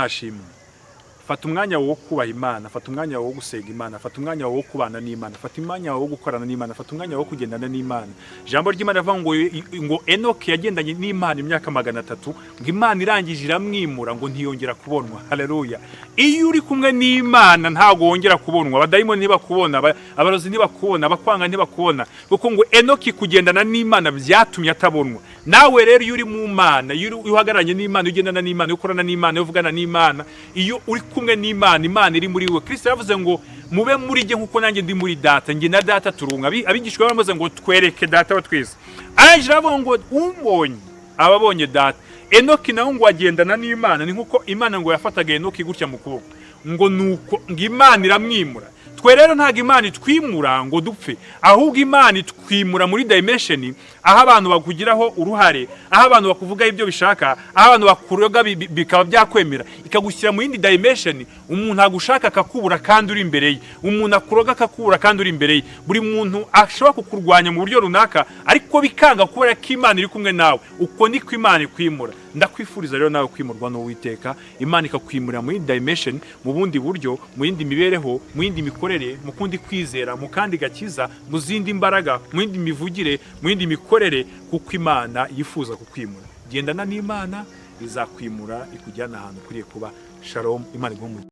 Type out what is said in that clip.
ashimwe. Fata umwanya wo kubaha Imana, fata umwanya wo gusenga Imana, fata umwanya wo kubana n'Imana, fata umwanya wo gukorana n'Imana, fata umwanya wo kugendana n'Imana. Ijambo ry'Imana rivuga ngo Enoki yagendanye n'Imana imyaka 300, ngo Imana irangije iramwimura ngo ntiyongera kubonwa. Haleluya. Iyo uri kumwe n'Imana ntago wongera kubonwa, abadayimoni ntibakubona, abarozi ntibakubona, abakwanga ntibakubona, kuko ngo Enoki kugendana n'Imana byatumye atabonwa. Nawe rero iyo uri mu Mana, iyo uhagararanye n'Imana, ugendana n'Imana, ukorana n'Imana, uvugana n'Imana, iyo uri kumwe n'Imana, Imana iri muri we. Kristo yavuze ngo mube muri je nkuko nanjye ndi muri data, nge na data turunga. Abigishwa bamaze ngo twereke data wa twese. Arangije aravuga ngo umbonye ababonye data. Enoki nawe ngo agendana n'Imana, ni nkuko Imana ngo yafataga Enoki gutya mu kuboko, ngo nuko ngo Imana iramwimura. Twe rero ntago Imana itwimura ngo dupfe, ahubwo Imana itwimura muri dimension aho abantu bakugiraho uruhare, aho abantu bakuvuga ibyo bishaka, aho abantu bakuroga bikaba byakwemera, ikagushyira mu yindi dimension. Umuntu agushaka akakubura kandi uri imbere ye, umuntu akuroga akakubura kandi uri imbere ye. Buri muntu ashobora kukurwanya mu buryo runaka, ariko bikanga kubera ko Imana iri kumwe nawe. Uko niko Imana ikwimura. Ndakwifuriza rero nawe kwimurwa n'Uwiteka, Imana ikakwimura mu yindi dimension, mu bundi buryo, mu yindi mibereho, mu yindi mikorere, mu kundi kwizera, mu kandi gakiza, mu zindi mbaraga, mu yindi mivugire, mu yindi mikorere, kuko Imana yifuza kukwimura. Gendana n'Imana izakwimura ikujyana ahantu kuriye kuba. Shalom. Imana igumuye.